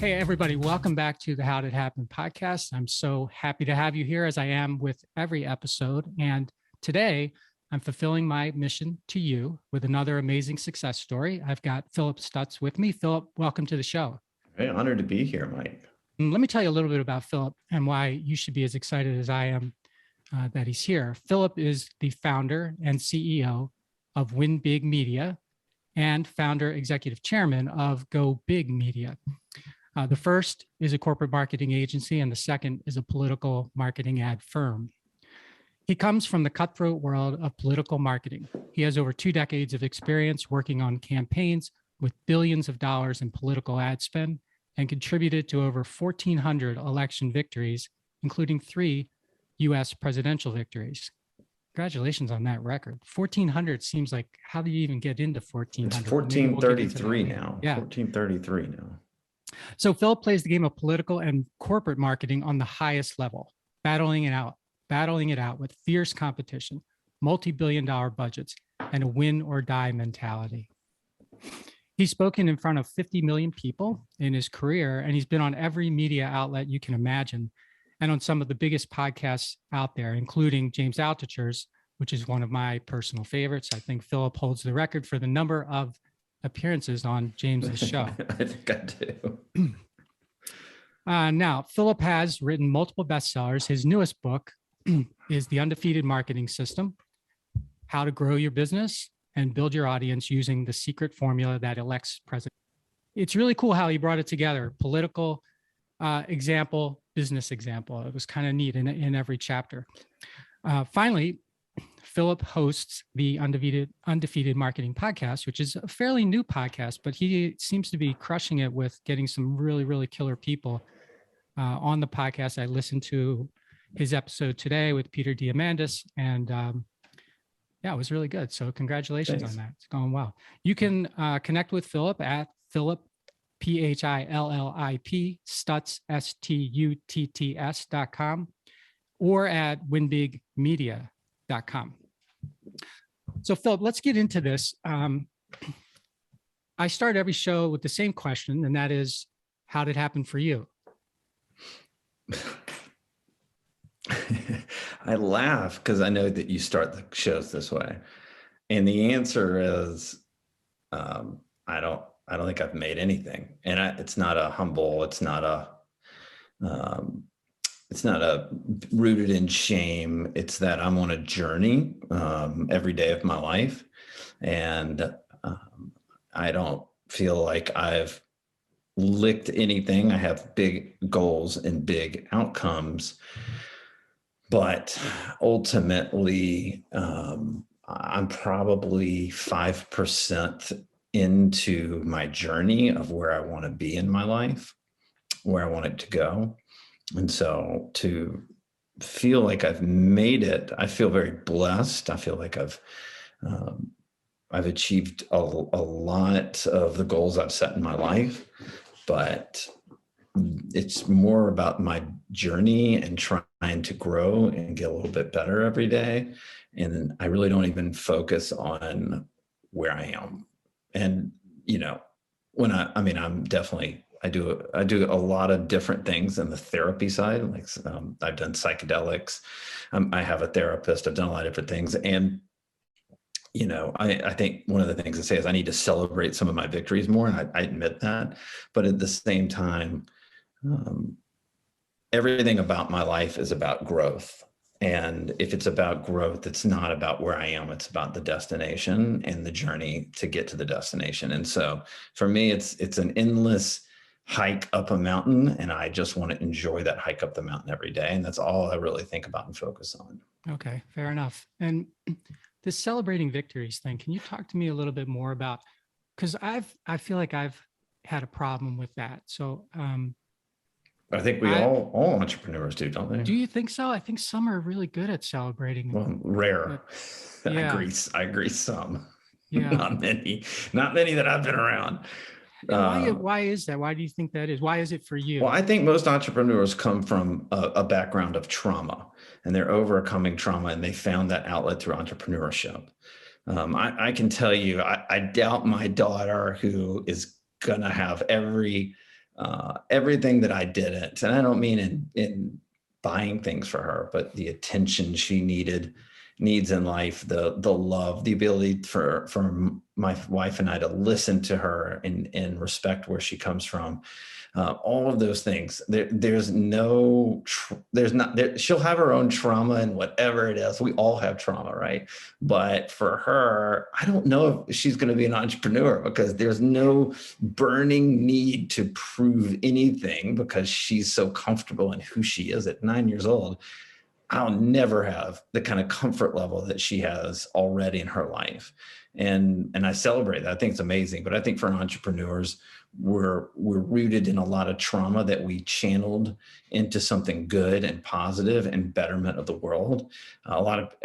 Hey, everybody, welcome back to the How Did It Happen podcast. I'm so happy to have you here as I am with every episode. And today I'm fulfilling my mission to you with another amazing success story. I've got Phillip Stutts with me. Phillip, welcome to the show. Hey, honored to be here, Mike. And let me tell you a little bit about Phillip and why you should be as excited as I am that he's here. Phillip is the founder and CEO of Win Big Media and founder executive chairman of Go Big Media. The first is a corporate marketing agency, and the second is a political marketing ad firm. He comes from the cutthroat world of political marketing. He has over 2 decades of experience working on campaigns with billions of dollars in political ad spend and contributed to over 1,400 election victories, including 3 U.S. presidential victories. Congratulations on that record. 1,400 seems like, how do you even get into 1,400? It's 1,433 now. Yeah. 1,433 now. So Phillip plays the game of political and corporate marketing on the highest level, battling it out with fierce competition, multi-billion-dollar budgets, and a win or die mentality. He's spoken in front of 50 million people in his career, and he's been on every media outlet you can imagine, and on some of the biggest podcasts out there, including James Altucher's, which is one of my personal favorites. I think Phillip holds the record for the number of appearances on James's show. I think I do. Now, Phillip has written multiple bestsellers. His newest book is The Undefeated Marketing System: How to Grow Your Business and Build Your Audience Using the Secret Formula That Elects President. It's really cool how he brought it together: political example, business example. It was kind of neat in every chapter. Finally, Phillip hosts the Undefeated Marketing Podcast, which is a fairly new podcast, but he seems to be crushing it with getting some really, really killer people on the podcast. I listened to his episode today with Peter Diamandis, and yeah, it was really good. So congratulations on that. It's going well. You can connect with Phillip at Phillip, Phillip, Stutts, STUTTS.com, or at winbigmedia.com. So Phillip, let's get into this. I start every show with the same question, and that is, how did it happen for you? I laugh because I know that you start the shows this way. And the answer is, I don't think I've made anything. And it's not a humble, it's not a rooted in shame. It's that I'm on a journey every day of my life. And I don't feel like I've licked anything. I have big goals and big outcomes. But ultimately, I'm probably 5% into my journey of where I want to be in my life, where I want it to go. And so to feel like I've made it, I feel very blessed. I feel like I've achieved a lot of the goals I've set in my life, but it's more about my journey and trying to grow and get a little bit better every day. And I really don't even focus on where I am. And, you know, I'm definitely, I do a lot of different things in the therapy side. Like I've done psychedelics. I have a therapist. I've done a lot of different things. And, you know, I think one of the things I say is I need to celebrate some of my victories more. And I admit that. But at the same time, everything about my life is about growth. And if it's about growth, it's not about where I am. It's about the destination and the journey to get to the destination. And so for me, it's an endless hike up a mountain, and I just want to enjoy that hike up the mountain every day. And that's all I really think about and focus on. Okay, fair enough. And this celebrating victories thing, can you talk to me a little bit more about, because I feel like I've had a problem with that. So I think we all entrepreneurs do, don't they? Do you think so? I think some are really good at celebrating. Well, rare. But, yeah. I agree some. Yeah. Not many that I've been around. Why is that? Why do you think that is? Why is it for you? Well, I think most entrepreneurs come from a background of trauma, and they're overcoming trauma, and they found that outlet through entrepreneurship. I can tell you, I doubt my daughter, who is going to have every everything that I didn't, and I don't mean in buying things for her, but the attention she needs in life, the love, the ability for my wife and I to listen to her and respect where she comes from. All of those things. There's not there. She'll have her own trauma and whatever it is. We all have trauma, right? But for her, I don't know if she's going to be an entrepreneur because there's no burning need to prove anything because she's so comfortable in who she is at 9 years old. I'll never have the kind of comfort level that she has already in her life. And I celebrate that. I think it's amazing. But I think for entrepreneurs, we're rooted in a lot of trauma that we channeled into something good and positive and betterment of the world.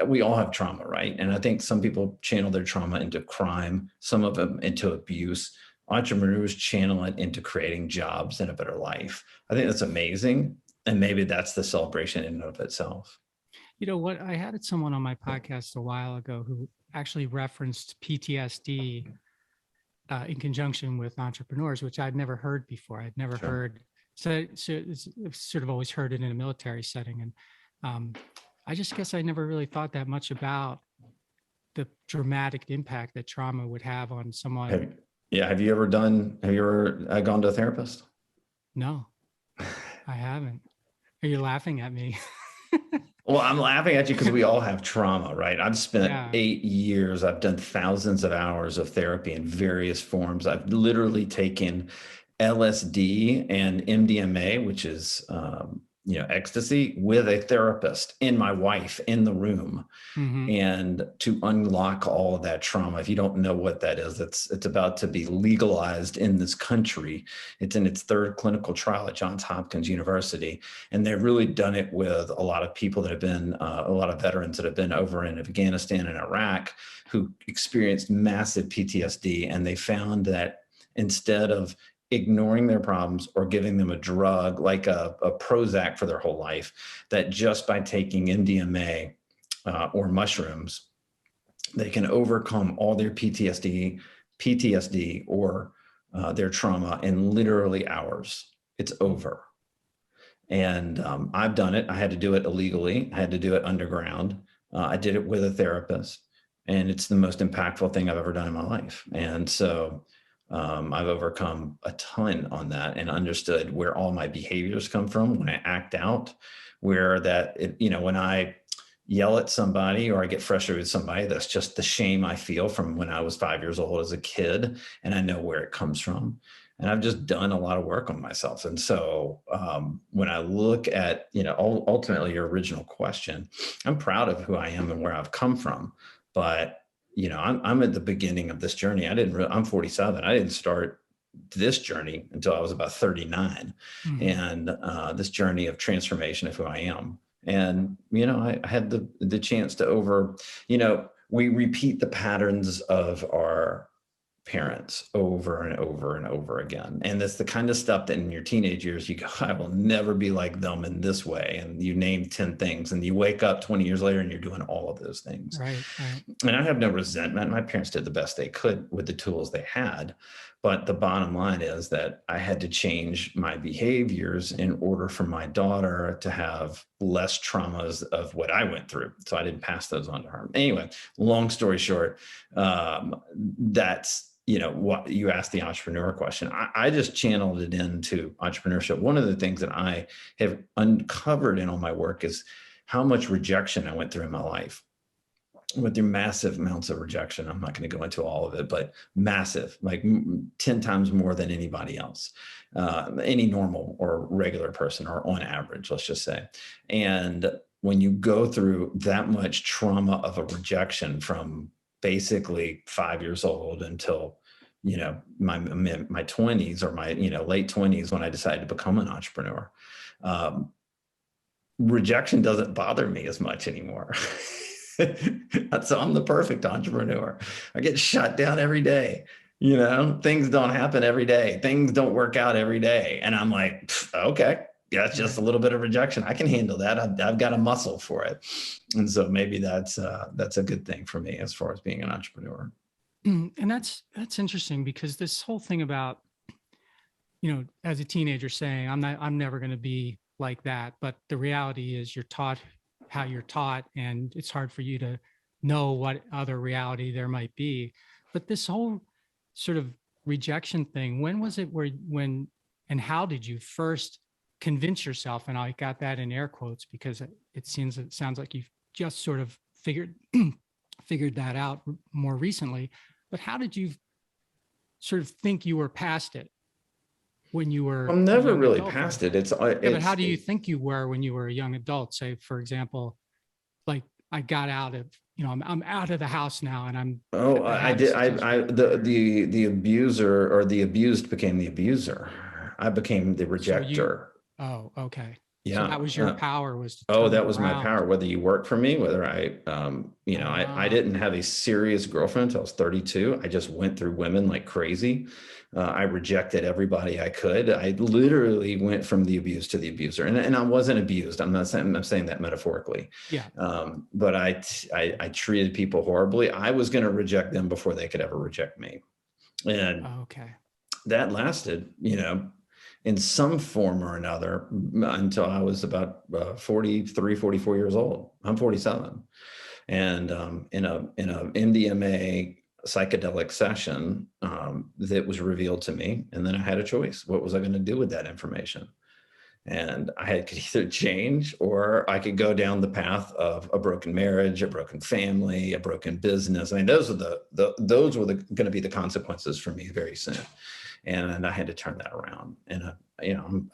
We all have trauma, right? And I think some people channel their trauma into crime, some of them into abuse. Entrepreneurs channel it into creating jobs and a better life. I think that's amazing. And maybe that's the celebration in and of itself. You know what? I had someone on my podcast a while ago who actually referenced PTSD in conjunction with entrepreneurs, which I'd never heard before. I'd never heard. So I've sort of always heard it in a military setting. And I just guess I never really thought that much about the dramatic impact that trauma would have on someone. Have you ever gone to a therapist? No, I haven't. Are you laughing at me? Well, I'm laughing at you because we all have trauma, right? I've spent 8 years. I've done thousands of hours of therapy in various forms. I've literally taken LSD and MDMA, which is, ecstasy, with a therapist and my wife in the room, and to unlock all of that trauma. If you don't know what that is, it's about to be legalized in this country. It's in its third clinical trial at Johns Hopkins University. And they've really done it with a lot of people that have been, a lot of veterans that have been over in Afghanistan and Iraq who experienced massive PTSD. And they found that instead of ignoring their problems or giving them a drug like a Prozac for their whole life, that just by taking MDMA or mushrooms, they can overcome all their PTSD or their trauma in literally hours. It's over. And I've done it. I had to do it illegally. I had to do it underground. I did it with a therapist, and it's the most impactful thing I've ever done in my life. And so I've overcome a ton on that and understood where all my behaviors come from when I act out, where when I yell at somebody or I get frustrated with somebody, that's just the shame I feel from when I was 5 years old as a kid. And I know where it comes from. And I've just done a lot of work on myself. And so when I look at, ultimately your original question, I'm proud of who I am and where I've come from. But I'm at the beginning of this journey. I'm 47. I didn't start this journey until I was about 39. And this journey of transformation of who I am. And, I had the chance to we repeat the patterns of our parents over and over and over again. And that's the kind of stuff that in your teenage years, you go, I will never be like them in this way. And you name 10 things and you wake up 20 years later and you're doing all of those things. Right. And I have no resentment. My parents did the best they could with the tools they had. But the bottom line is that I had to change my behaviors in order for my daughter to have less traumas of what I went through. So I didn't pass those on to her. Anyway, long story short, that's, what you asked the entrepreneur question. I just channeled it into entrepreneurship. One of the things that I have uncovered in all my work is how much rejection I went through in my life. I went through massive amounts of rejection. I'm not going to go into all of it, but massive, like 10 times more than anybody else, any normal or regular person, or on average, let's just say. And when you go through that much trauma of a rejection from basically 5 years old until, my 20s or my, late 20s, when I decided to become an entrepreneur, rejection doesn't bother me as much anymore. So I'm the perfect entrepreneur. I get shut down every day. Things don't happen every day. Things don't work out every day. And I'm like, okay, yeah, it's just a little bit of rejection. I can handle that. I've got a muscle for it. And so maybe that's a good thing for me as far as being an entrepreneur. And that's interesting, because this whole thing about as a teenager saying, I'm never going to be like that. But the reality is you're taught how you're taught, and it's hard for you to know what other reality there might be. But this whole sort of rejection thing, when was it and how did you first convince yourself? And I got that in air quotes because it sounds like you've just sort of figured that out more recently. But how did you sort of think you were past it when you were I'm never really past it. But how do you think you were when you were a young adult? Say, for example, like I got out of, I'm out of the house now, and I did. The abuser or the abused became the abuser. I became the rejecter. Oh, okay. Yeah. So that was your power, was to Oh, that was my power. Whether you work for me, whether I didn't have a serious girlfriend until I was 32. I just went through women like crazy. I rejected everybody I could. I literally went from the abused to the abuser, and I wasn't abused. I'm saying that metaphorically. Yeah. But I treated people horribly. I was going to reject them before they could ever reject me, and that lasted, in some form or another until I was about 43, 44 years old. I'm 47. And in a MDMA psychedelic session that was revealed to me. And then I had a choice. What was I going to do with that information? And I could either change, or I could go down the path of a broken marriage, a broken family, a broken business. I mean, those were going to be the consequences for me very soon. And I had to turn that around. And I'm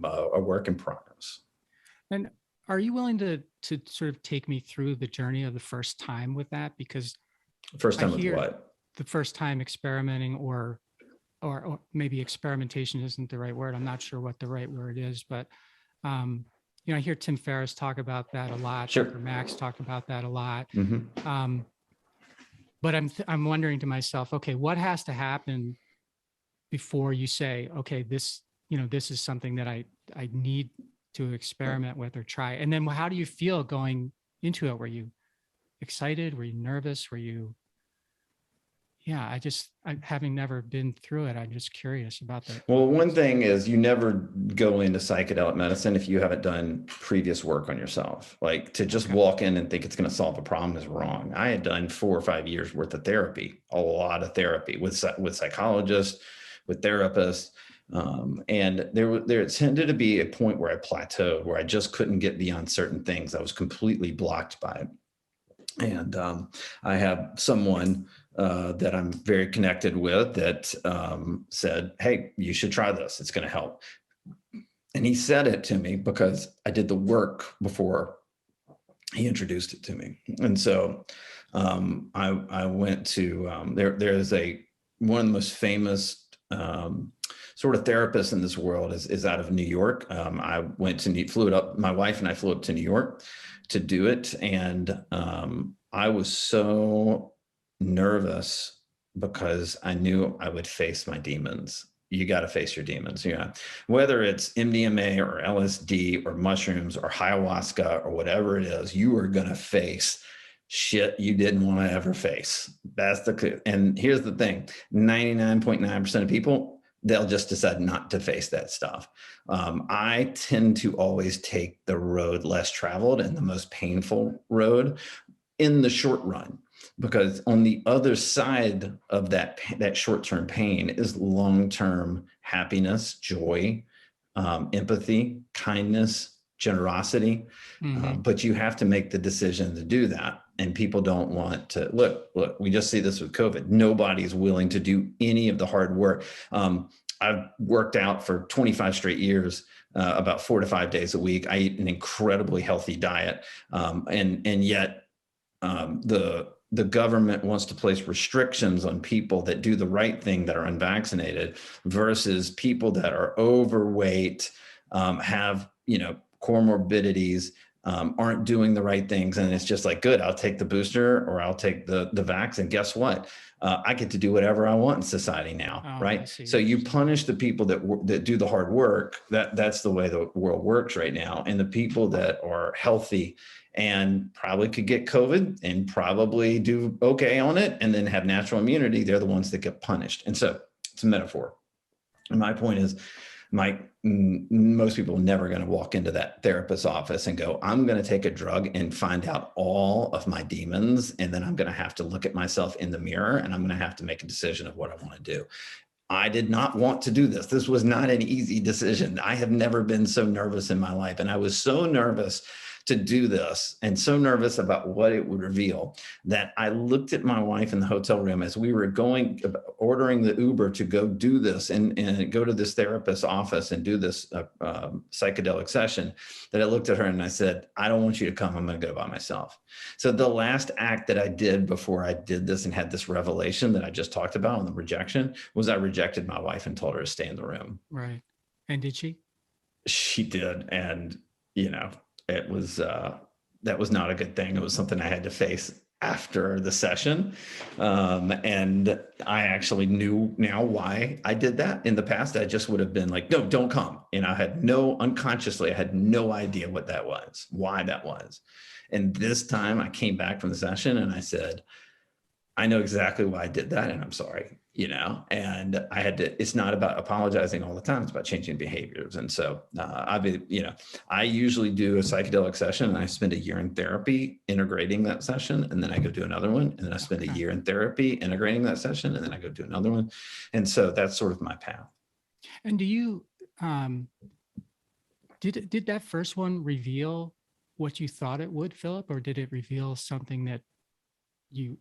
a work in progress. And are you willing to sort of take me through the journey of the first time with that? Because first time with what? The first time experimenting, or maybe experimentation isn't the right word. I'm not sure what the right word is, but I hear Tim Ferriss talk about that a lot. Sure. Dr. Max talked about that a lot. Mm-hmm. But I'm wondering to myself, okay, what has to happen before you say, okay, this is something that I need to experiment with or try? And then how do you feel going into it? Were you excited? Were you nervous? Were you, having never been through it, I'm just curious about that. Well, one thing is you never go into psychedelic medicine if you haven't done previous work on yourself. Like to just walk in and think it's going to solve a problem is wrong. I had done 4 or 5 years worth of therapy, a lot of therapy with psychologists, with therapists. And there tended to be a point where I plateaued, where I just couldn't get beyond certain things. I was completely blocked by it. And I have someone that I'm very connected with that said, hey, you should try this. It's going to help. And he said it to me because I did the work before he introduced it to me. And so I went to, there's one of the most famous sort of therapists in this world is out of New York. I my wife and I flew up to New York to do it. And I was so nervous because I knew I would face my demons. You got to face your demons. Whether it's MDMA or LSD or mushrooms or ayahuasca or whatever it is, you are going to face shit you didn't want to ever face. And here's the thing, 99.9% of people, they'll just decide not to face that stuff. I tend to always take the road less traveled and the most painful road in the short run, because on the other side of that short-term pain is long-term happiness, joy, empathy, kindness, generosity. Mm-hmm. But you have to make the decision to do that. And people don't want to look, we just see this with COVID. Nobody's willing to do any of the hard work. I've worked out for 25 straight years, about 4 to 5 days a week. I eat an incredibly healthy diet. And yet the government wants to place restrictions on people that do the right thing, that are unvaccinated, versus people that are overweight, have, comorbidities, aren't doing the right things. And it's just like, good, I'll take the booster or I'll take the vax. And guess what? I get to do whatever I want in society now, right? So you punish the people that do the hard work. That's the way the world works right now. And the people that are healthy and probably could get COVID and probably do okay on it and then have natural immunity, they're the ones that get punished. And so it's a metaphor. And my point is, most people are never going to walk into that therapist's office and go, I'm going to take a drug and find out all of my demons. And then I'm going to have to look at myself in the mirror and I'm going to have to make a decision of what I want to do. I did not want to do this. This was not an easy decision. I have never been so nervous in my life. And I was so nervous to do this and so nervous about what it would reveal that I looked at my wife in the hotel room as we were ordering the Uber to go do this and go to this therapist's office and do this psychedelic session, that I looked at her and I said, I don't want you to come. I'm going to go by myself. So the last act that I did before I did this and had this revelation that I just talked about on the rejection was I rejected my wife and told her to stay in the room. Right. And did she? She did. And, it was, that was not a good thing. It was something I had to face after the session. And I actually knew now why I did that. In the past, I just would have been like, no, don't come. And unconsciously, I had no idea what that was, why that was. And this time I came back from the session and I said, I know exactly why I did that. And I'm sorry, and I had to, it's not about apologizing all the time. It's about changing behaviors. And so I usually do a psychedelic session and I spend a year in therapy integrating that session. And then I go do another one. And then I spend a year in therapy integrating that session. And then I go do another one. And so that's sort of my path. And do you, did that first one reveal what you thought it would, Phillip, or did it reveal something that you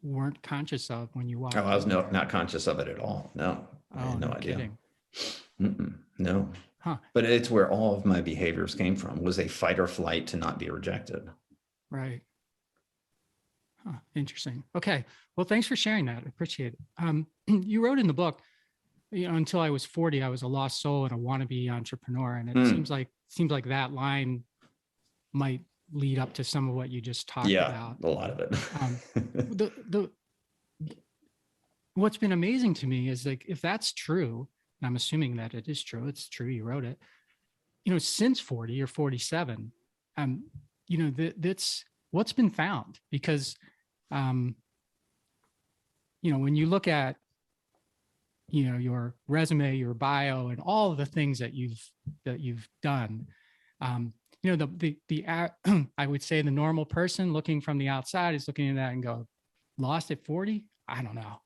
weren't conscious of when you walked? Oh, I was not conscious of it at all. No, I had no idea. No. Huh. But it's where all of my behaviors came from, was a fight or flight to not be rejected. Right. Huh. Interesting. Okay. Well, thanks for sharing that. I appreciate it. You wrote in the book, until I was 40, I was a lost soul and a wannabe entrepreneur. And it seems like that line might lead up to some of what you just talked about. A lot of it. What's been amazing to me is, like, if that's true, and I'm assuming that it is true, it's true, you wrote it, since 40 or 47, that's what's been found. Because, when you look at, your resume, your bio, and all of the things that you've done, I would say the normal person looking from the outside is looking at that and go, lost at 40? I don't know.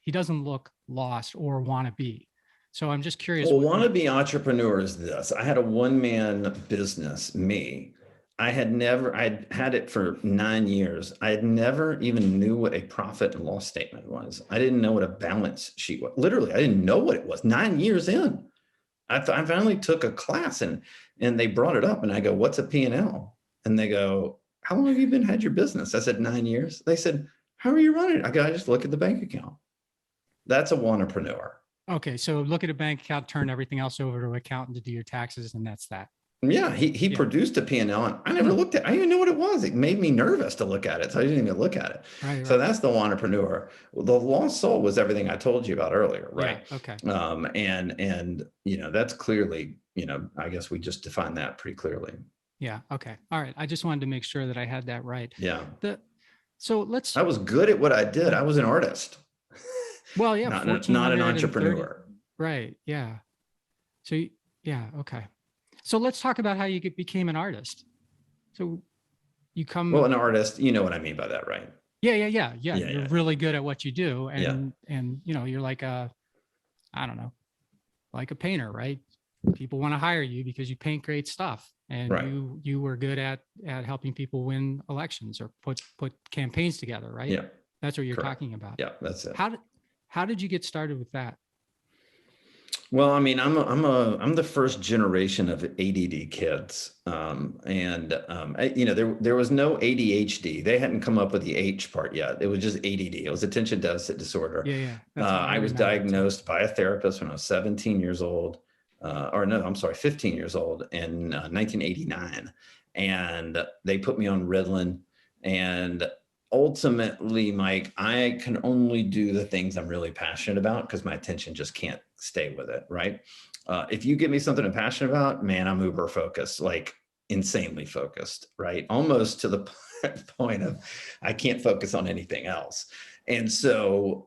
He doesn't look lost or want to be. So I'm just curious. Well, wannabe entrepreneur is this. I had a one-man business, me. I'd had it for 9 years. I had never even knew what a profit and loss statement was. I didn't know what a balance sheet was. Literally, I didn't know what it was 9 years in. I finally took a class and they brought it up and I go, what's a P&L? And they go, how long have you had your business? I said, 9 years. They said, how are you running? I go, I just look at the bank account. That's a wantrepreneur. Okay. So look at a bank account, turn everything else over to an accountant to do your taxes. And that's that. Yeah. He produced a P&L and I never looked at it. I didn't even know what it was. It made me nervous to look at it. So I didn't even look at it. Right. So that's the wantrepreneur. Well, the lost soul was everything I told you about earlier. Right. Yeah, okay. And that's clearly, I guess we just defined that pretty clearly. Yeah. Okay. All right. I just wanted to make sure that I had that right. Yeah. I was good at what I did. I was an artist. Well, yeah. not an entrepreneur. Right. Yeah. So, yeah. Okay. So let's talk about how you became an artist. So you come. Well, an artist, you know what I mean by that, right? Yeah. You're really good at what you do. And you're like I don't know, like a painter, right? People want to hire you because you paint great stuff. And right. you were good at helping people win elections or put campaigns together, right? Yeah. That's what you're Correct. talking about. Yeah, that's it. How did you get started with that? Well, I mean, I'm the first generation of ADD kids, there was no ADHD. They hadn't come up with the H part yet. It was just ADD. It was attention deficit disorder. Yeah. I was diagnosed by a therapist when I was 17 years old, 15 years old in 1989, and they put me on Ritalin. And ultimately, Mike, I can only do the things I'm really passionate about because my attention just can't stay with it, right? If you give me something I'm passionate about, man, I'm uber focused, like insanely focused, right? Almost to the point of I can't focus on anything else. And so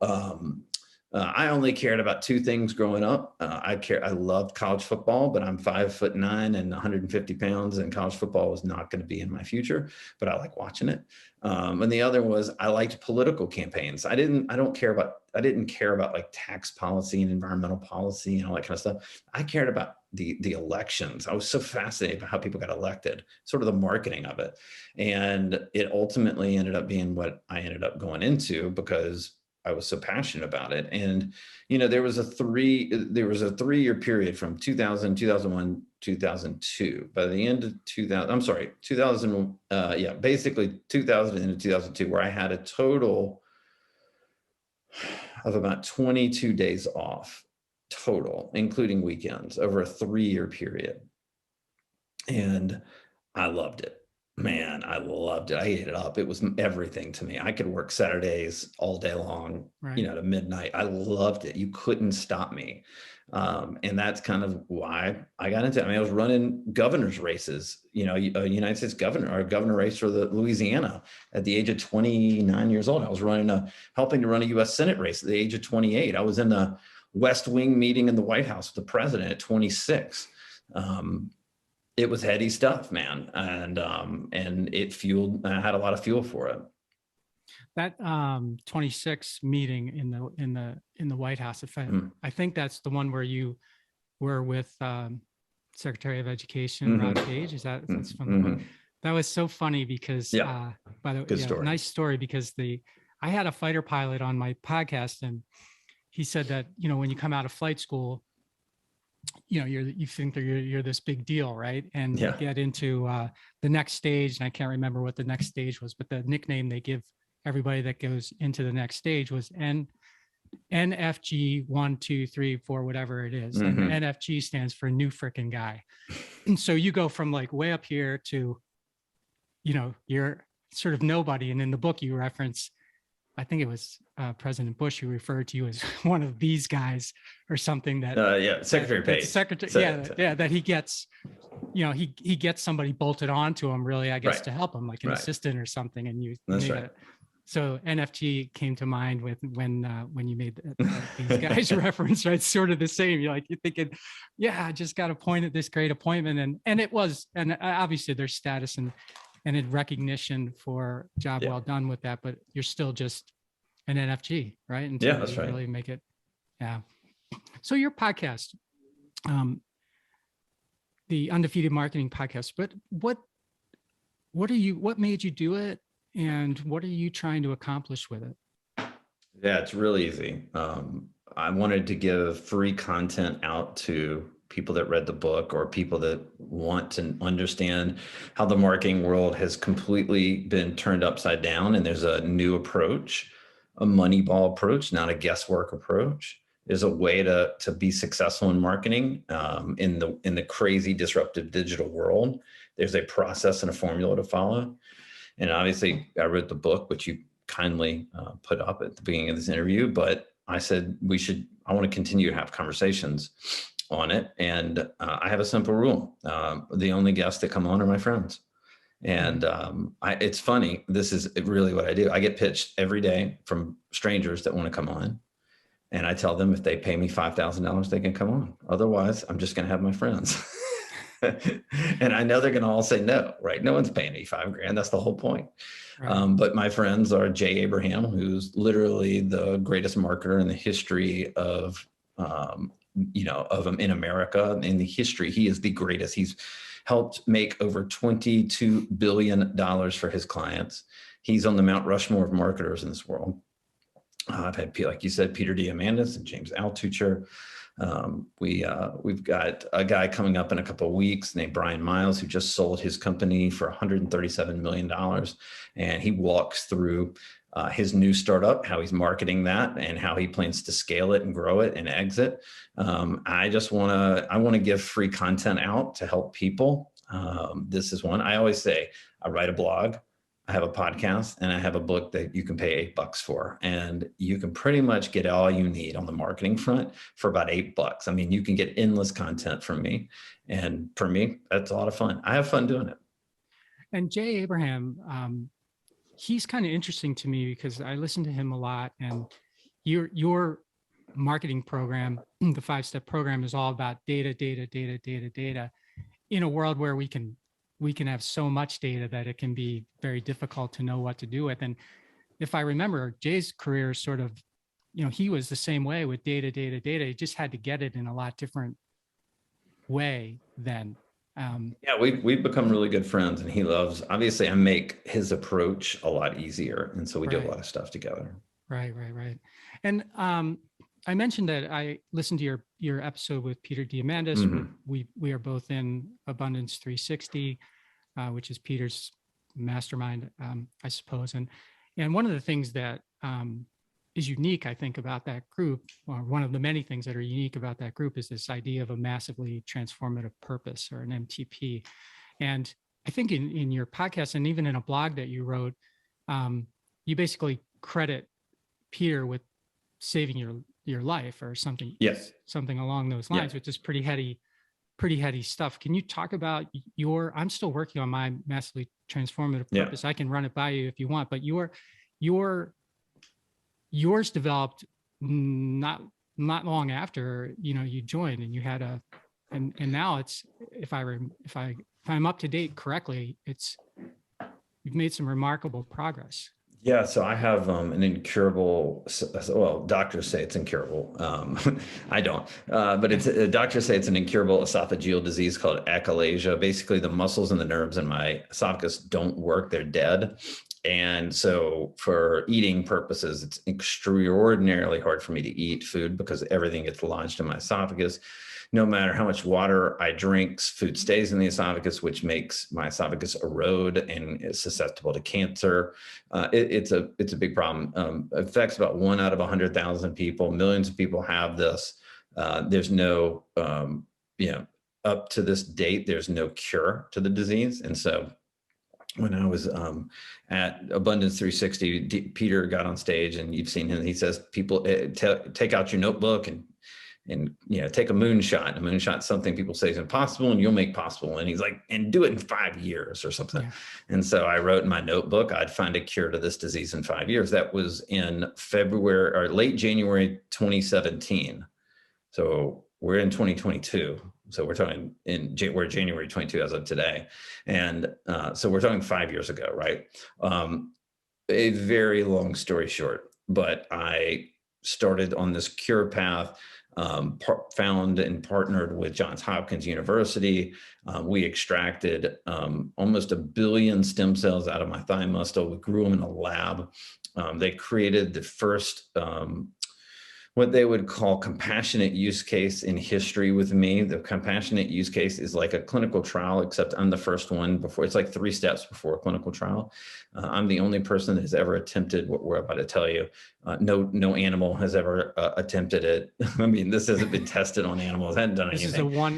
I only cared about two things growing up. I loved college football, but I'm 5'9" and 150 pounds, and college football was not going to be in my future, but I like watching it. And the other was I liked political campaigns. I didn't care about like tax policy and environmental policy and all that kind of stuff. I cared about the elections. I was so fascinated by how people got elected, sort of the marketing of it. And it ultimately ended up being what I ended up going into because I was so passionate about it. And, there was a 3-year period from 2000, 2001, 2002. By the end of 2000, basically 2000 into 2002, where I had a total of about 22 days off total, including weekends, over a 3-year period. And I loved it. Man, I loved it. I ate it up. It was everything to me. I could work Saturdays all day long, Right. to midnight. I loved it. You couldn't stop me. And that's kind of why I got into it. I mean, I was running governor's races, a United States governor or a governor race for the Louisiana at the age of 29 years old. I was helping to run a US Senate race at the age of 28. I was in the West Wing meeting in the White House with the president at 26. It was heady stuff, man. And I had a lot of fuel for it. That 26 meeting in the White House, I think that's the one where you were with Secretary of Education, Rod Page. That's from the book? That was so funny because by the way, nice story, because I had a fighter pilot on my podcast, and he said that, when you come out of flight school, you think that you're this big deal, right? And you get into the next stage, and I can't remember what the next stage was, but the nickname they give everybody that goes into the next stage was NFG 1, 2, 3, 4, whatever it is. And NFG stands for new freaking guy. And so you go from like way up here to, you're sort of nobody. And in the book you reference, I think it was President Bush who referred to you as one of these guys or something. Secretary Page. That he gets, he gets somebody bolted onto him, really, I guess, to help him, like an assistant or something. And you That's right. So NFG came to mind when you made these guys reference, right? Sort of the same. You're thinking, I just got appointed this great appointment, and it was, and obviously there's status and in recognition for job well done with that, but you're still just an NFG, right? Until that's right. Really make it. Yeah. So your podcast, the Undefeated Marketing Podcast, but what made you do it? And what are you trying to accomplish with it? Yeah, it's really easy. I wanted to give free content out to people that read the book or people that want to understand how the marketing world has completely been turned upside down. And there's a new approach, a Moneyball approach, not a guesswork approach. There's a way to be successful in marketing in the crazy disruptive digital world. There's a process and a formula to follow. And obviously I wrote the book, which you kindly put up at the beginning of this interview, but I said, I want to continue to have conversations on it. And I have a simple rule. The only guests that come on are my friends. And it's funny. This is really what I do. I get pitched every day from strangers that want to come on. And I tell them if they pay me $5,000, they can come on. Otherwise, I'm just going to have my friends. And I know they're going to all say no, right? No one's paying me $5,000. That's the whole point. Right. But my friends are Jay Abraham, who's literally the greatest marketer in the history of in America. In the history, he is the greatest. He's helped make over $22 billion for his clients. He's on the Mount Rushmore of marketers in this world. I've had, like you said, Peter Diamandis and James Altucher. We've got a guy coming up in a couple of weeks named Brian Miles, who just sold his company for $137 million. And he walks through his new startup, how he's marketing that and how he plans to scale it and grow it and exit. I want to give free content out to help people. This is one. I always say I write a blog, I have a podcast, and I have a book that you can pay $8 for. And you can pretty much get all you need on the marketing front for about $8. I mean, you can get endless content from me. And for me, that's a lot of fun. I have fun doing it. And Jay Abraham, he's kind of interesting to me because I listen to him a lot, and you're marketing program, the 5-step program, is all about data, data, data, data, data, in a world where we can have so much data that it can be very difficult to know what to do with. And if I remember, Jay's career is sort of, he was the same way with data, data, data. He just had to get it in a lot different way then. Yeah, we've become really good friends, and he loves, obviously I make his approach a lot easier. And so we do a lot of stuff together. Right. And I mentioned that I listened to your episode with Peter Diamandis. Mm-hmm. We are both in Abundance 360, which is Peter's mastermind, I suppose. And one of the things that is unique, I think, about that group, or one of the many things that are unique about that group, is this idea of a massively transformative purpose, or an MTP. And I think in your podcast, and even in a blog that you wrote, you basically credit Peter with saving your life or something. Yes. Something along those lines, which is pretty heady stuff. Can you talk about I'm still working on my massively transformative purpose. I can run it by you if you want, but yours developed not long after, you joined, and you had and now it's, if I'm up to date correctly, you've made some remarkable progress. Yeah, so I have an incurable, well, doctors say it's incurable. I don't, but doctors say it's an incurable esophageal disease called achalasia. Basically, the muscles and the nerves in my esophagus don't work, they're dead. And so for eating purposes, it's extraordinarily hard for me to eat food because everything gets lodged in my esophagus. No matter how much water I drink, food stays in the esophagus, which makes my esophagus erode and is susceptible to cancer. It's a big problem. It affects about 1 out of 100,000 people. Millions of people have this. There's no, up to this date, there's no cure to the disease. And so when I was at Abundance 360, Peter got on stage, and you've seen him. He says, people, take out your notebook and take a moonshot. A moonshot's something people say is impossible, and you'll make possible. And he's like, and do it in 5 years or something. Yeah. And so I wrote in my notebook, I'd find a cure to this disease in 5 years. That was in February or late January 2017. So we're in 2022. So we're talking we're January 22 as of today. And so we're talking 5 years ago, right? A very long story short, but I started on this cure path, found and partnered with Johns Hopkins University. We extracted almost 1 billion stem cells out of my thigh muscle. We grew them in a lab. They created the first what they would call compassionate use case in history with me. The compassionate use case is like a clinical trial, except I'm the first one before. It's like 3 steps before a clinical trial. I'm the only person that has ever attempted what we're about to tell you. No animal has ever attempted it. I mean, this hasn't been tested on animals. I hadn't done anything.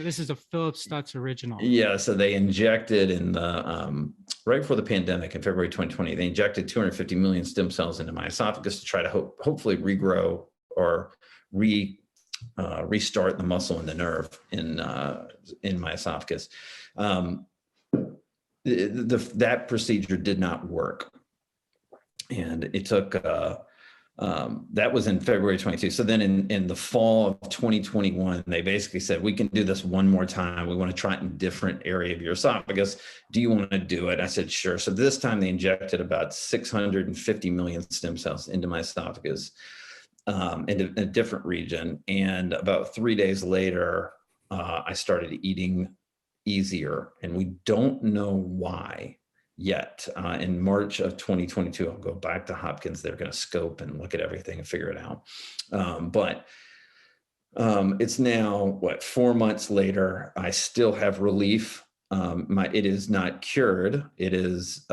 This is a Phillip Stutts original. Yeah. So they injected in the, right before the pandemic in February 2020, they injected 250 million stem cells into my esophagus to try to hopefully regrow or restart the muscle and the nerve in my esophagus. That procedure did not work, and it took. That was in February 22. So then in the fall of 2021, they basically said, we can do this one more time. We want to try it in a different area of your esophagus. Do you want to do it? I said, sure. So this time they injected about 650 million stem cells into my esophagus. In a different region. And about 3 days later, I started eating easier, and we don't know why yet. In March of 2022, I'll go back to Hopkins. They're going to scope and look at everything and figure it out. But it's now 4 months later. I still have relief. It is not cured. It is,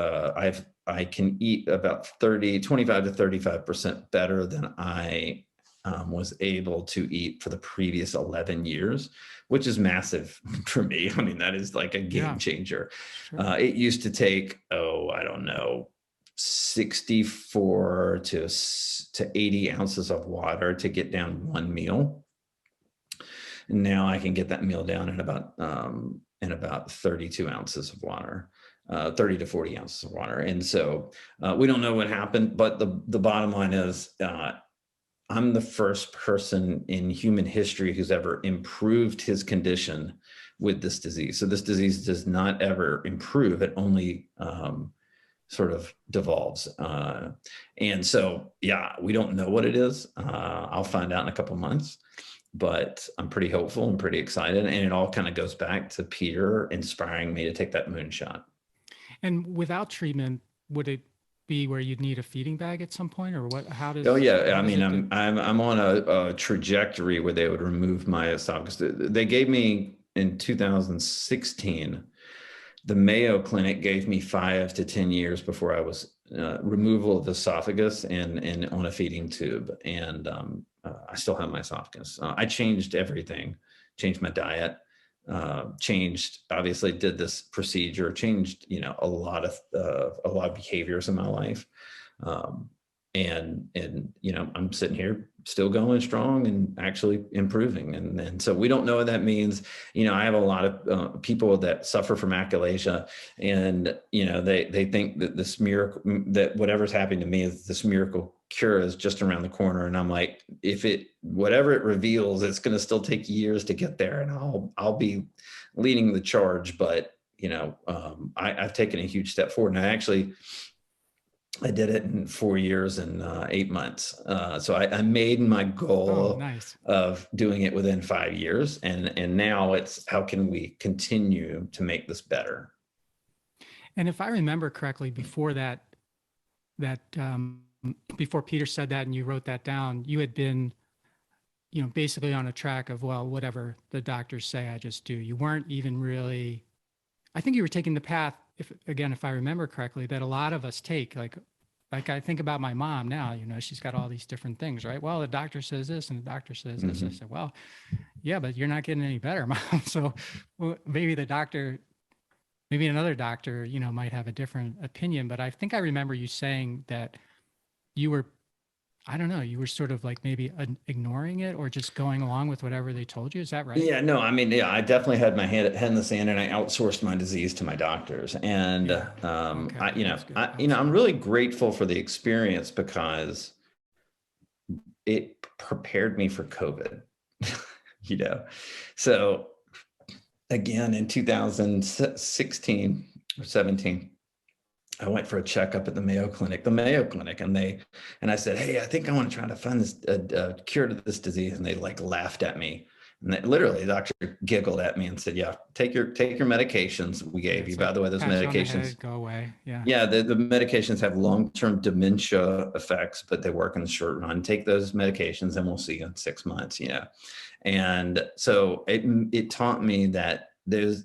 I can eat about 25 to 35% better than I was able to eat for the previous 11 years, which is massive for me. I mean, that is like a game changer. Sure. It used to take, 64 to 80 ounces of water to get down one meal. And now I can get that meal down in about 32 ounces of water. 30 to 40 ounces of water. And so we don't know what happened, but the bottom line is I'm the first person in human history who's ever improved his condition with this disease. So this disease does not ever improve. It only sort of devolves. And so, yeah, we don't know what it is. I'll find out in a couple months, but I'm pretty hopeful and pretty excited. And it all kind of goes back to Peter inspiring me to take that moonshot. And without treatment, would it be where you'd need a feeding bag at some point, or what? How does? Oh yeah, I does mean, it do? I'm on a trajectory where they would remove my esophagus. They gave me in 2016. The Mayo Clinic gave me 5 to 10 years before I was removal of the esophagus and on a feeding tube. And I still have my esophagus. I changed everything, changed my diet, obviously did this procedure, changed, a lot of behaviors in my life. And I'm sitting here still going strong and actually improving. And so we don't know what that means. I have a lot of people that suffer from achalasia, and, they think that this miracle, that whatever's happening to me is this miracle cure is just around the corner. And I'm like, whatever it reveals, it's going to still take years to get there, and I'll be leading the charge. But, I've taken a huge step forward, and I did it in 4 years and 8 months. So I made my goal Nice. of doing it within 5 years. And now it's, how can we continue to make this better? And if I remember correctly, before before Peter said that and you wrote that down, you had been, basically on a track of, well, whatever the doctors say, I just do. You weren't even really, I think you were taking the path, if I remember correctly, that a lot of us take, like I think about my mom now, she's got all these different things, right? Well, the doctor says this and the doctor says this. I said, well, yeah, but you're not getting any better, Mom. So maybe another doctor, might have a different opinion. But I think I remember you saying that you were, I don't know, you were sort of like maybe ignoring it or just going along with whatever they told you. Is that right? Yeah, no, I mean, yeah, I definitely had my head in the sand, and I outsourced my disease to my doctors. And, Okay. I'm really grateful for the experience because it prepared me for COVID, So again, in 2016 or 17, I went for a checkup at the Mayo Clinic, and I said, hey, I think I want to try to find this cure to this disease. And they laughed at me. And literally the doctor giggled at me and said, yeah, take your medications we gave you. By the way, those medications go away. Yeah. Yeah, the medications have long-term dementia effects, but they work in the short run. Take those medications and we'll see you in 6 months. And so it taught me that I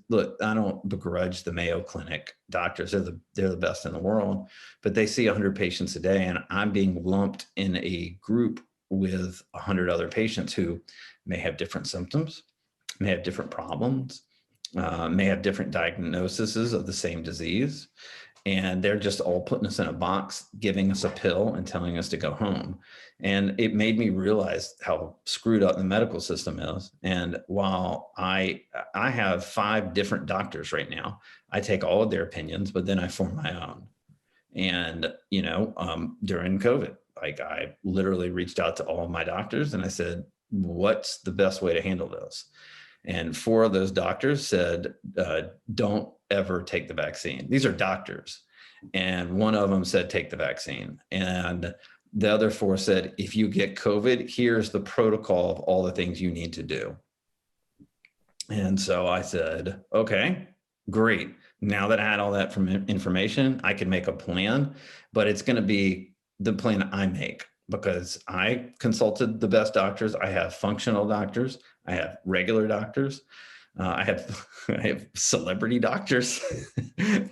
don't begrudge the Mayo Clinic doctors. They're the best in the world, but they see 100 patients a day, and I'm being lumped in a group with 100 other patients who may have different symptoms, may have different problems, may have different diagnoses of the same disease. And they're just all putting us in a box, giving us a pill and telling us to go home. And it made me realize how screwed up the medical system is. And while I have 5 different doctors right now, I take all of their opinions, but then I form my own. And, during COVID, I literally reached out to all of my doctors and I said, what's the best way to handle this? And 4 of those doctors said, don't ever take the vaccine. These are doctors. And 1 of them said, take the vaccine. And the other 4 said, if you get COVID, here's the protocol of all the things you need to do. And so I said, okay, great. Now that I had all that information, I can make a plan, but it's going to be the plan I make, because I consulted the best doctors. I have functional doctors. I have regular doctors. I have celebrity doctors,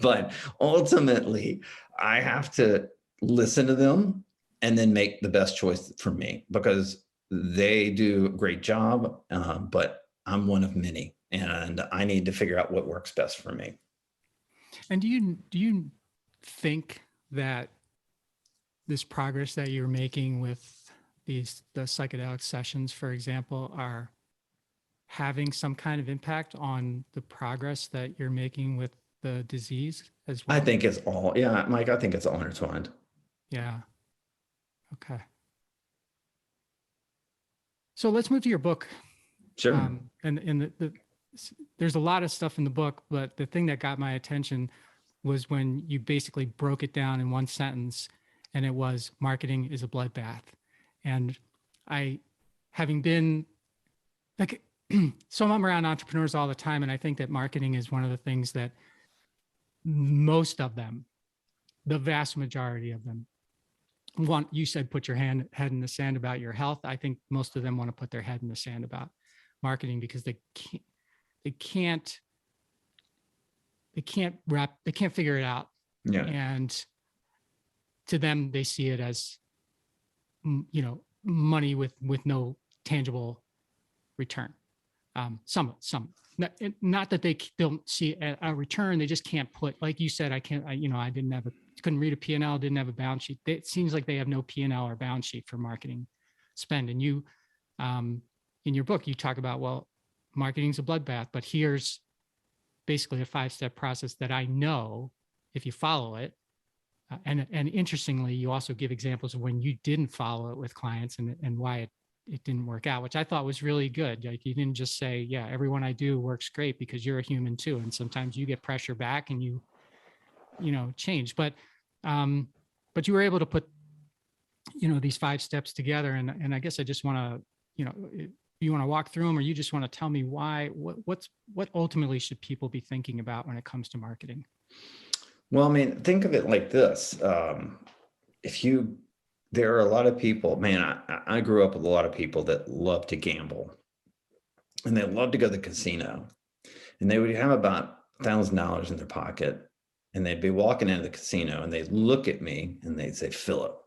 but ultimately I have to listen to them and then make the best choice for me, because they do a great job, but I'm one of many, and I need to figure out what works best for me. And do you think that this progress that you're making with the psychedelic sessions, for example, are having some kind of impact on the progress that you're making with the disease as well? I think it's all, yeah, Mike, I think it's all intertwined. Yeah. Okay. So let's move to your book. Sure. And there's a lot of stuff in the book, but the thing that got my attention was when you basically broke it down in one sentence, and it was marketing is a bloodbath. And having been like, so I'm around entrepreneurs all the time, and I think that marketing is one of the things that most of them, the vast majority of them, want. You said put your head in the sand about your health. I think most of them want to put their head in the sand about marketing because they can't figure it out. Yeah. And to them, they see it as, money with no tangible return. Some, not that they don't see a return. They just can't put, like you said, I couldn't read a P&L, didn't have a balance sheet. It seems like they have no P&L or balance sheet for marketing spend. And you, in your book, you talk about, well, marketing's a bloodbath, but here's basically a 5-step process that I know if you follow it. And interestingly, you also give examples of when you didn't follow it with clients and why it didn't work out, which I thought was really good. Like, you didn't just say, yeah, everyone I do works great, because you're a human too. And sometimes you get pressure back and you change, but you were able to put, these 5 steps together. And I guess I just want to, you want to walk through them, or you just want to tell me why, what ultimately should people be thinking about when it comes to marketing? Well, I mean, think of it like this. There are a lot of people, man, I grew up with a lot of people that love to gamble, and they love to go to the casino, and they would have about $1,000 in their pocket, and they'd be walking into the casino, and they'd look at me and they'd say, Phillip,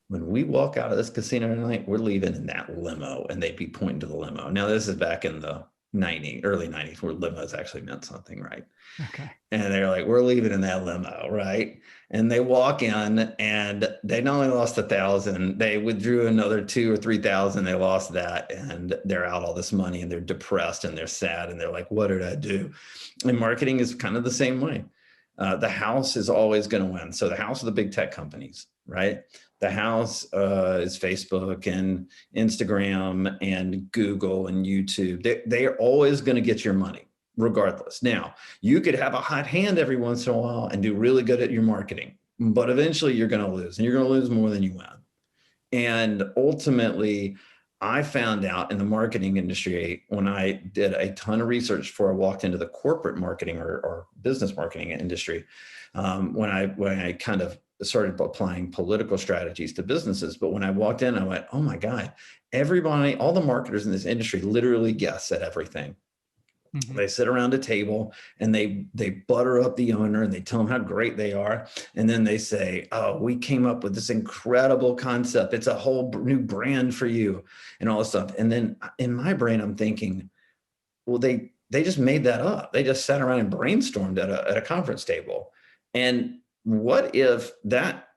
when we walk out of this casino tonight, we're leaving in that limo. And they'd be pointing to the limo. Now, this is back in the early 90s, where limos actually meant something, right? Okay. And they're like, we're leaving in that limo, right? And they walk in, and they not only lost 1,000, they withdrew another 2,000 or 3,000. They lost that, and they're out all this money, and they're depressed, and they're sad, and they're like, what did I do? And marketing is kind of the same way. The house is always going to win. So the house are the big tech companies, right? The house is Facebook and Instagram and Google and YouTube. They are always going to get your money regardless. Now, you could have a hot hand every once in a while and do really good at your marketing, but eventually you're going to lose, and you're going to lose more than you win. And ultimately, I found out in the marketing industry, when I did a ton of research before I walked into the corporate marketing or business marketing industry, when I kind of started applying political strategies to businesses. But when I walked in, I went, oh my God, everybody, all the marketers in this industry literally guess at everything. Mm-hmm. They sit around a table and they butter up the owner, and they tell them how great they are. And then they say, oh, we came up with this incredible concept. It's a whole new brand for you and all this stuff. And then in my brain, I'm thinking, well, they just made that up. They just sat around and brainstormed at a conference table. And what if that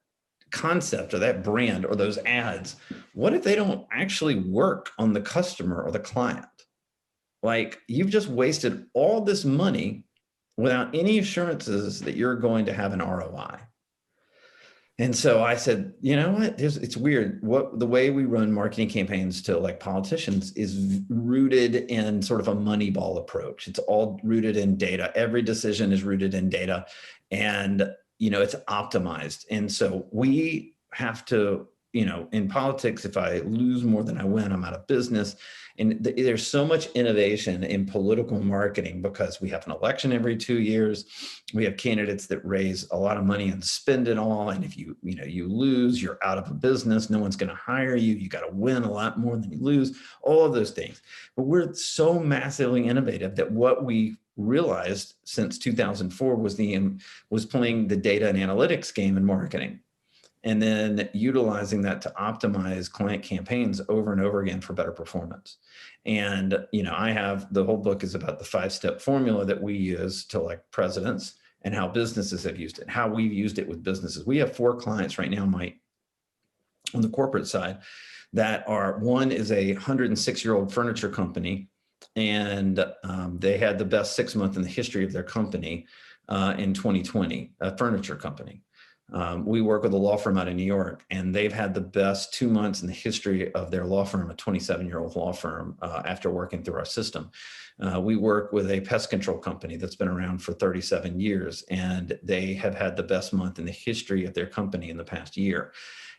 concept or that brand or those ads, what if they don't actually work on the customer or the client? Like, you've just wasted all this money without any assurances that you're going to have an ROI. And so I said, you know what? It's weird. The way we run marketing campaigns to like politicians is rooted in sort of a Moneyball approach. It's all rooted in data. Every decision is rooted in data, and it's optimized. And so we have to, in politics, if I lose more than I win, I'm out of business. And there's so much innovation in political marketing because we have an election every 2 years. We have candidates that raise a lot of money and spend it all. And if you lose, you're out of a business. No one's going to hire you. You got to win a lot more than you lose, all of those things. But we're so massively innovative that what we realized since 2004 was playing the data and analytics game in marketing, and then utilizing that to optimize client campaigns over and over again for better performance. And, I have, the whole book is about the 5-step formula that we use to elect presidents, and how businesses have used it, how we've used it with businesses. We have 4 clients right now, Mike, on the corporate side, that one is a 106-year-old furniture company. And they had the best 6 month in the history of their company in 2020, a furniture company. We work with a law firm out of New York, and they've had the best 2 months in the history of their law firm, a 27-year-old law firm, after working through our system. We work with a pest control company that's been around for 37 years, and they have had the best month in the history of their company in the past year.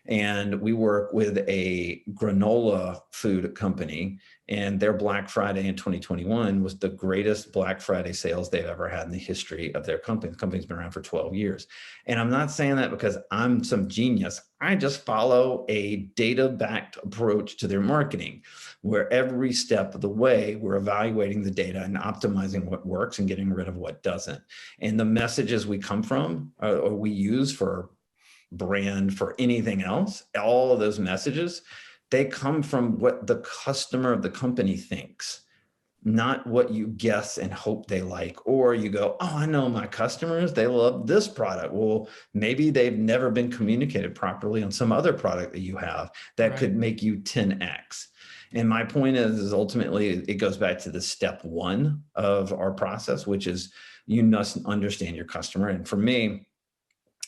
And we work with a granola food company, and their Black Friday in 2021 was the greatest Black Friday sales they've ever had in the history of their company. The company's been around for 12 years. And I'm not saying that because I'm some genius. I just follow a data-backed approach to their marketing, where every step of the way, we're evaluating the data and optimizing what works and getting rid of what doesn't. And the messages we come from, or we use for brand, for anything else, all of those messages, they come from what the customer of the company thinks, not what you guess and hope they like. Or you go, oh, I know my customers, they love this product. Well, maybe they've never been communicated properly on some other product that you have that could make you 10x. And my point is ultimately it goes back to the step one of our process, which is you must understand your customer. And for me,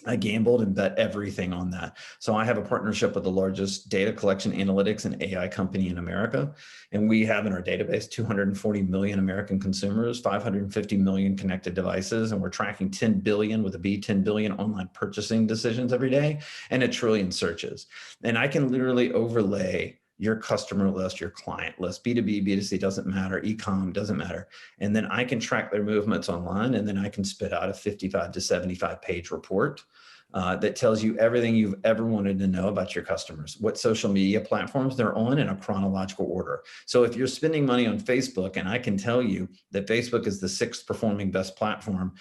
I gambled and bet everything on that. So I have a partnership with the largest data collection, analytics, and AI company in America. And we have in our database 240 million American consumers, 550 million connected devices, and we're tracking 10 billion with a B, 10 billion online purchasing decisions every day, and 1 trillion searches. And I can literally overlay your customer list, your client list, B2B, B2C, doesn't matter, e-com, doesn't matter. And then I can track their movements online, and then I can spit out a 55 to 75 page report that tells you everything you've ever wanted to know about your customers, what social media platforms they're on in a chronological order. So if you're spending money on Facebook, and I can tell you that Facebook is the 6th performing best platform,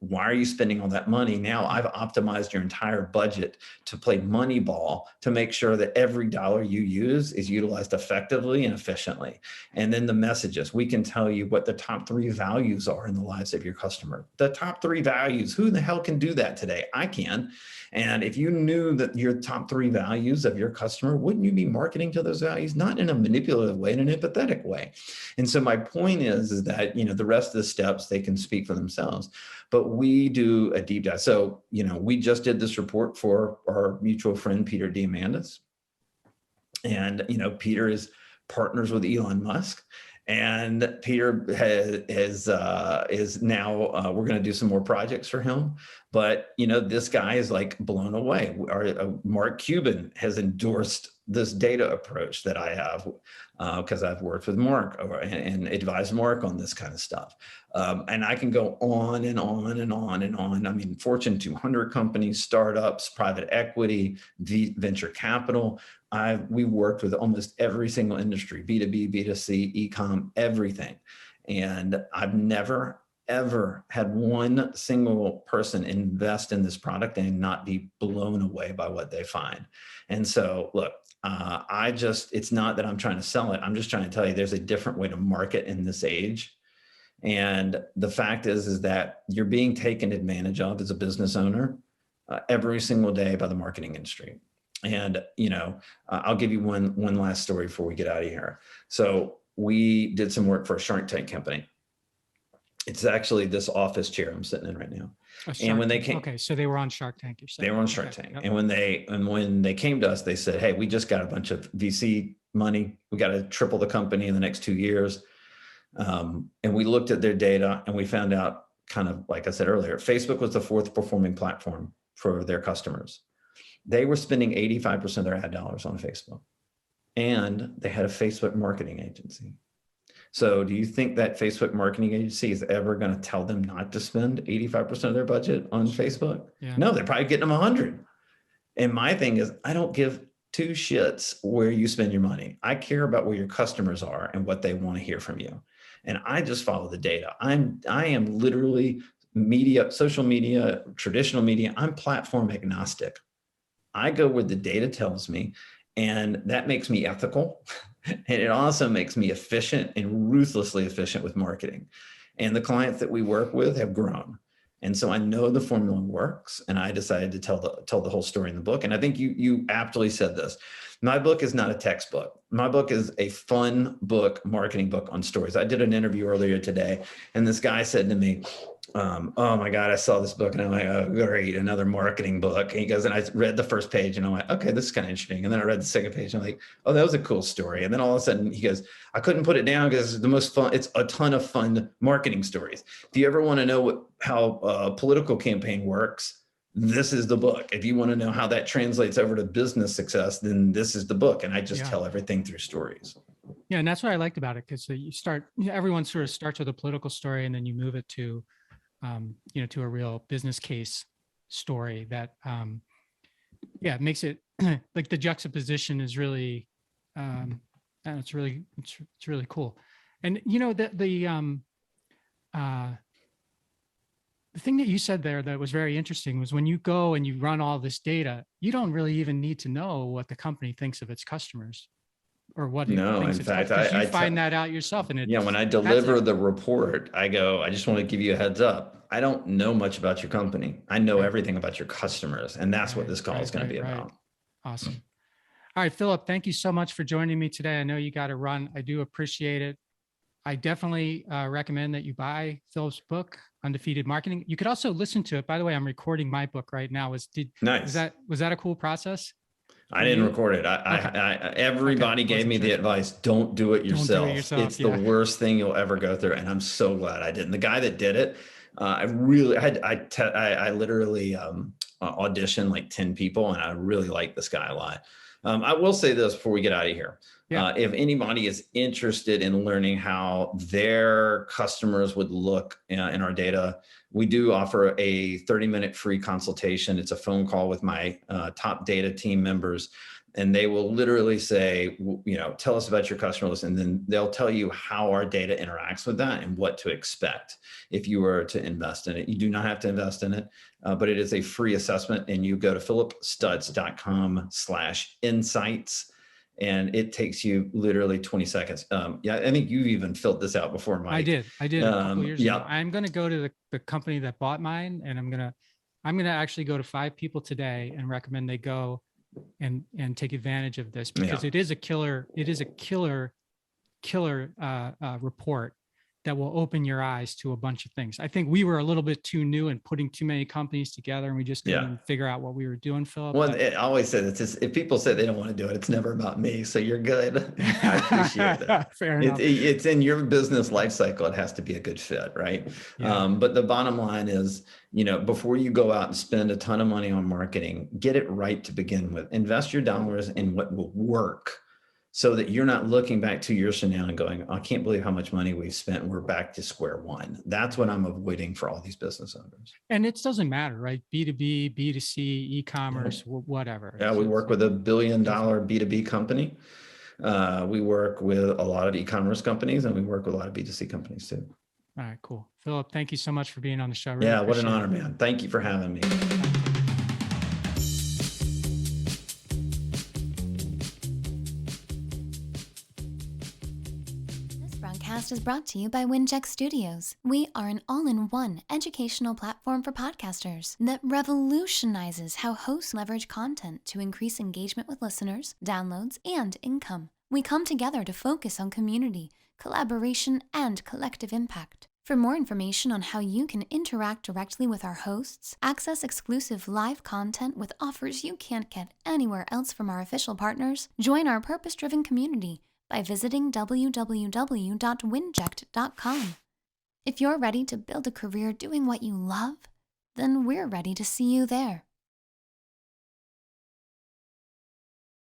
why are you spending all that money? Now I've optimized your entire budget to play Moneyball to make sure that every dollar you use is utilized effectively and efficiently. And then the messages, we can tell you what the top 3 values are in the lives of your customer. The top 3 values, who the hell can do that today? I can. And if you knew that your top 3 values of your customer, wouldn't you be marketing to those values? Not in a manipulative way, in an empathetic way. And so my point is that, the rest of the steps, they can speak for themselves. But we do a deep dive. So, we just did this report for our mutual friend, Peter Diamandis. And, Peter is partners with Elon Musk. And Peter is now, we're going to do some more projects for him. But, this guy is like blown away. Mark Cuban has endorsed this data approach that I have because I've worked with Mark and advised Mark on this kind of stuff. And I can go on and on and on and on. I mean, Fortune 200 companies, startups, private equity, venture capital. We worked with almost every single industry, B2B, B2C, e-com, everything. And I've never, ever had one single person invest in this product and not be blown away by what they find. And so, look, it's not that I'm trying to sell it. I'm just trying to tell you there's a different way to market in this age. And the fact is that you're being taken advantage of as a business owner every single day by the marketing industry. And, I'll give you one last story before we get out of here. So we did some work for a Shark Tank company. It's actually this office chair I'm sitting in right now. And when they came, okay, so they were on Shark Tank. You're saying they were on Shark Tank, and when they came to us, they said, "Hey, we just got a bunch of VC money. We got to triple the company in the next 2 years." And we looked at their data, and we found out, kind of like I said earlier, Facebook was the 4th performing platform for their customers. They were spending 85% of their ad dollars on Facebook, and they had a Facebook marketing agency. So do you think that Facebook marketing agency is ever going to tell them not to spend 85% of their budget on Facebook? Yeah. No, they're probably getting them 100. And my thing is, I don't give 2 shits where you spend your money. I care about where your customers are and what they want to hear from you. And I just follow the data. I am literally media, social media, traditional media. I'm platform agnostic. I go where the data tells me, and that makes me ethical. And it also makes me efficient and ruthlessly efficient with marketing. And the clients that we work with have grown. And so I know the formula works, and I decided to tell the whole story in the book. And I think you aptly said this. My book is not a textbook. My book is a fun book, marketing book on stories. I did an interview earlier today, and this guy said to me, oh my God, I saw this book and I'm like, oh, great, another marketing book. And he goes, and I read the first page and I'm like, okay, this is kind of interesting. And then I read the second page and I'm like, oh, that was a cool story. And then all of a sudden he goes, I couldn't put it down because it's the most fun. It's a ton of fun marketing stories. If you ever want to know how a political campaign works, this is the book. If you want to know how that translates over to business success, then this is the book. And I just tell everything through stories. Yeah. And that's what I liked about it. Cause everyone sort of starts with a political story and then you move it to, to a real business case story that, it makes it like the juxtaposition is really, it's really cool. And, the thing that you said there that was very interesting was when you go and you run all this data, you don't really even need to know what the company thinks of its customers or what it thinks. In fact, you find that out yourself. And when I deliver the report, I go, I just want to give you a heads up. I don't know much about your company. I know everything about your customers. And that's what this call is going to be about. Awesome. All right, Phillip, thank you so much for joining me today. I know you got to run. I do appreciate it. I definitely recommend that you buy Phillip's book, Undefeated Marketing. You could also listen to it. By the way, I'm recording my book right now. Was that a cool process? I didn't record it. Everybody gave me the advice, don't do it yourself. It's the worst thing you'll ever go through. And I'm so glad I didn't. The guy that did it, I literally auditioned like 10 people and I really like this guy a lot. I will say this before we get out of here. If anybody is interested in learning how their customers would look in our data, we do offer a 30-minute free consultation. It's a phone call with my top data team members, and they will literally say, tell us about your customer list, and then they'll tell you how our data interacts with that and what to expect if you were to invest in it. You do not have to invest in it, but it is a free assessment, and you go to phillipstutts.com/insights. And it takes you literally 20 seconds. I think you even filled this out before, Mike. I did a couple years ago. I'm going to go to the company that bought mine, and I'm going to actually go to 5 people today and recommend they go and take advantage of this because it is a killer report that will open your eyes to a bunch of things. I think we were a little bit too new and putting too many companies together, and we just couldn't figure out what we were doing, Phillip. Well, I always said it's just, if people say they don't want to do it, it's never about me. So you're good. I appreciate that. Fair enough. It's in your business life cycle. It has to be a good fit, right? But the bottom line is, before you go out and spend a ton of money on marketing, get it right to begin with. Invest your dollars in what will work, so that you're not looking back 2 years from now and going, I can't believe how much money we've spent. We're back to square one. That's what I'm avoiding for all these business owners. And it doesn't matter, right? B2B, B2C, e-commerce, whatever. Yeah, we work with $1 billion B2B company. We work with a lot of e-commerce companies, and we work with a lot of B2C companies too. All right, cool. Phillip, thank you so much for being on the show. Really what an honor, man. Thank you for having me. Is brought to you by Wincheck Studios. We are an all-in-one educational platform for podcasters that revolutionizes how hosts leverage content to increase engagement with listeners, downloads, and income. We come together to focus on community, collaboration, and collective impact. For more information on how you can interact directly with our hosts, access exclusive live content with offers you can't get anywhere else from our official partners, join our purpose-driven community by visiting www.winject.com. If you're ready to build a career doing what you love, then we're ready to see you there.